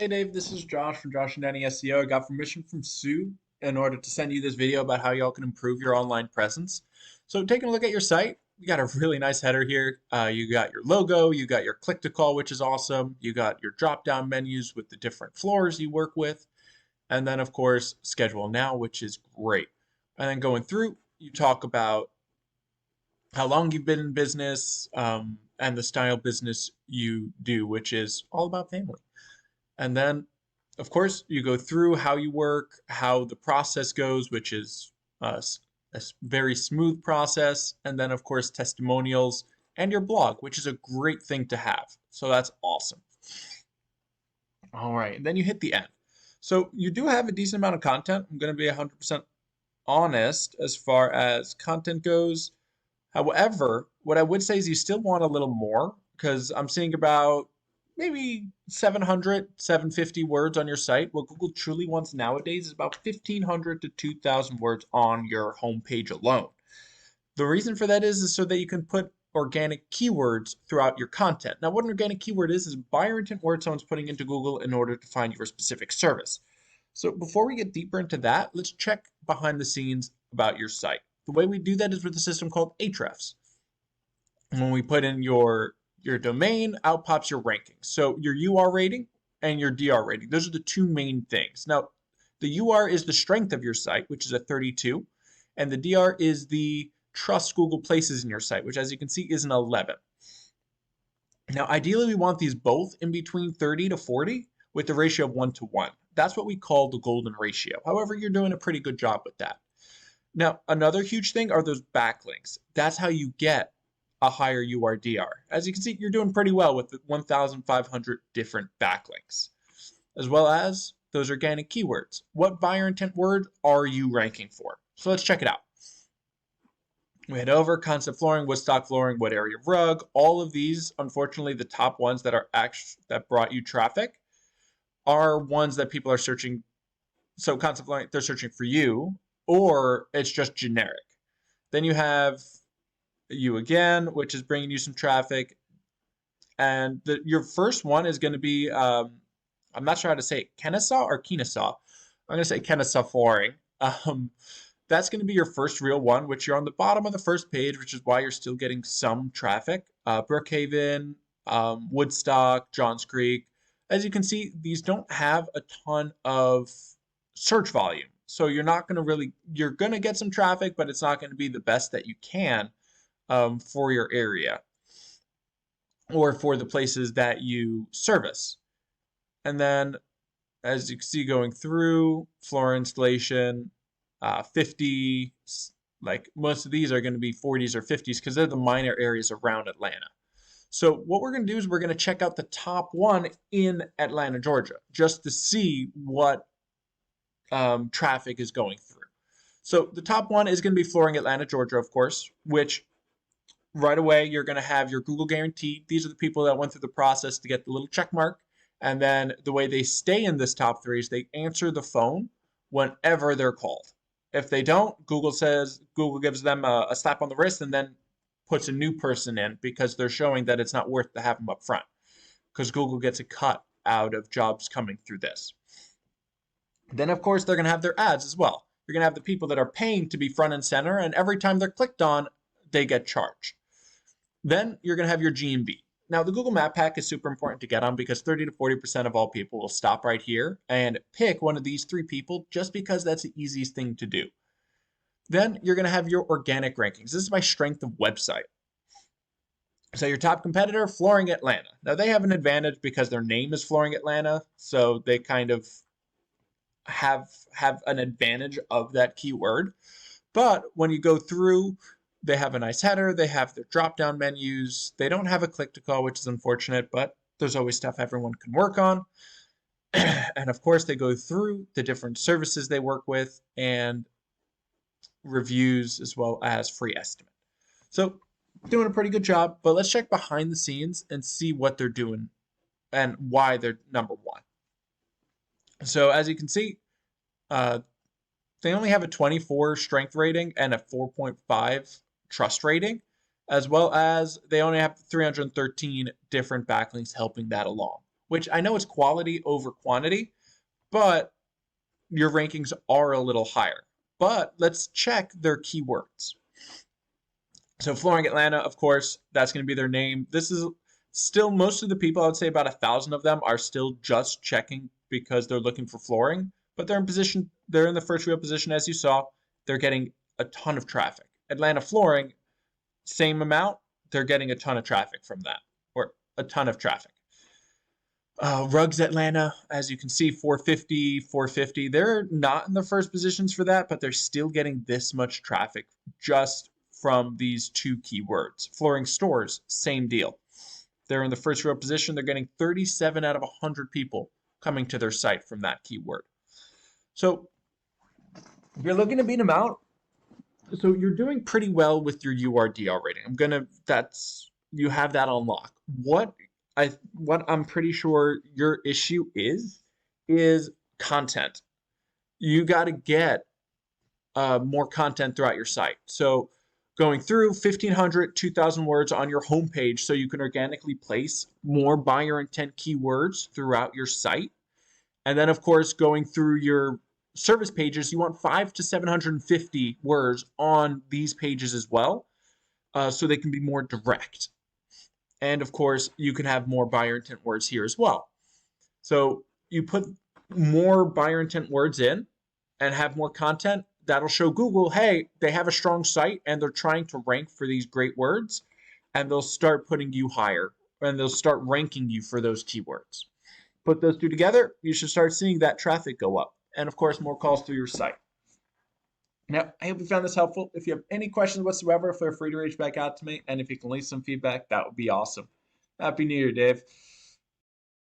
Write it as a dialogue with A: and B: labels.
A: Hey Dave, this is Josh from Josh and Danny SEO. I got permission from Sue in order to send you this video about how y'all can improve your online presence. So taking a look at your site, you got a really nice header here. You got your logo, you got your click to call, which is awesome. You got your drop down menus with the different floors you work with. And then of course, schedule now, which is great. And then going through, you talk about how long you've been in business and the style business you do, which is all about family. And then, of course, you go through how you work, how the process goes, which is a very smooth process. And then, of course, testimonials and your blog, which is a great thing to have. So that's awesome. All right. And then you hit the end. So you do have a decent amount of content. I'm going to be 100% honest as far as content goes. However, what I would say is you still want a little more because I'm seeing about maybe 700, 750 words on your site. What Google truly wants nowadays is about 1,500 to 2,000 words on your homepage alone. The reason for that is so that you can put organic keywords throughout your content. Now, what an organic keyword is buyer intent word someone's putting into Google in order to find your specific service. So before we get deeper into that, let's check behind the scenes about your site. The way we do that is with a system called Ahrefs. When we put in your domain, out pops your ranking. So your UR rating and your DR rating. Those are the two main things. Now, the UR is the strength of your site, which is a 32, and the DR is the trust Google places in your site, which as you can see is an 11. Now, ideally, we want these both in between 30 to 40 with the ratio of 1 to 1. That's what we call the golden ratio. However, you're doing a pretty good job with that. Now, another huge thing are those backlinks. That's how you get a higher URDR. As you can see, you're doing pretty well with the 1,500 different backlinks, as well as those organic keywords. What buyer intent word are you ranking for? So let's check it out. We head over concept flooring, Woodstock flooring, wood area rug. All of these, unfortunately, the top ones that that brought you traffic are ones that people are searching. So concept flooring, they're searching for you, or it's just generic. Then you have you again, which is bringing you some traffic. And your first one is going to be, I'm not sure how to say it, Kennesaw or Kennesaw. I'm going to say Kennesaw flooring. That's going to be your first real one, which you're on the bottom of the first page, which is why you're still getting some traffic. Brookhaven, Woodstock, Johns Creek. As you can see, these don't have a ton of search volume. So you're not going to really, you're going to get some traffic, but it's not going to be the best that you can for your area or for the places that you service. And then as you can see going through, floor installation, 50, like most of these are going to be 40s or 50s because they're the minor areas around Atlanta. So what we're going to do is we're going to check out the top one in Atlanta, Georgia, just to see what traffic is going through. So the top one is going to be flooring Atlanta, Georgia, of course, which right away you're going to have your Google guarantee. These are the people that went through the process to get the little check mark. And then the way they stay in this top three is they answer the phone whenever they're called. If they don't, Google gives them a slap on the wrist and then puts a new person in because they're showing that it's not worth to have them up front because Google gets a cut out of jobs coming through this. Then, of course, they're going to have their ads as well. You're going to have the people that are paying to be front and center, and every time they're clicked on, they get charged. Then you're going to have your GMB. Now, the Google Map Pack is super important to get on because 30 to 40% of all people will stop right here and pick one of these three people just because that's the easiest thing to do. Then you're going to have your organic rankings. This is my strength of website. So your top competitor, Flooring Atlanta. Now, they have an advantage because their name is Flooring Atlanta, so they kind of have an advantage of that keyword. But when you go through, they have a nice header, they have their drop-down menus, they don't have a click-to-call, which is unfortunate, but there's always stuff everyone can work on. And of course, they go through the different services they work with and reviews as well as free estimate. So doing a pretty good job, but let's check behind the scenes and see what they're doing and why they're number one. So as you can see, they only have a 24 strength rating and a 4.5 trust rating, as well as they only have 313 different backlinks helping that along. which I know is quality over quantity, but your rankings are a little higher. But let's check their keywords. So Flooring Atlanta, of course, that's going to be their name. This is still most of the people, I would say about 1,000 of them are still just checking because they're looking for flooring, but they're in position, they're in the first real position as you saw. They're getting a ton of traffic. Atlanta Flooring, same amount, they're getting a ton of traffic from that, or a ton of traffic. Rugs Atlanta, as you can see, 450, 450. They're not in the first positions for that, but they're still getting this much traffic just from these two keywords. Flooring Stores, same deal. They're in the first row position. They're getting 37 out of 100 people coming to their site from that keyword. So if you're looking to beat them out, so you're doing pretty well with your URDR rating. You have that on lock. What I'm pretty sure your issue is content. You got to get more content throughout your site. So going through 1,500, 2,000 words on your homepage so you can organically place more buyer intent keywords throughout your site. And then, of course, going through your service pages, you want 5 to 750 words on these pages as well, so they can be more direct. And of course, you can have more buyer intent words here as well. So you put more buyer intent words in and have more content, that'll show Google, hey, they have a strong site and they're trying to rank for these great words, and they'll start putting you higher and they'll start ranking you for those keywords. Put those two together, you should start seeing that traffic go up. And of course, more calls through your site. Now, I hope you found this helpful. If you have any questions whatsoever, feel free to reach back out to me. And if you can leave some feedback, that would be awesome. Happy New Year, Dave.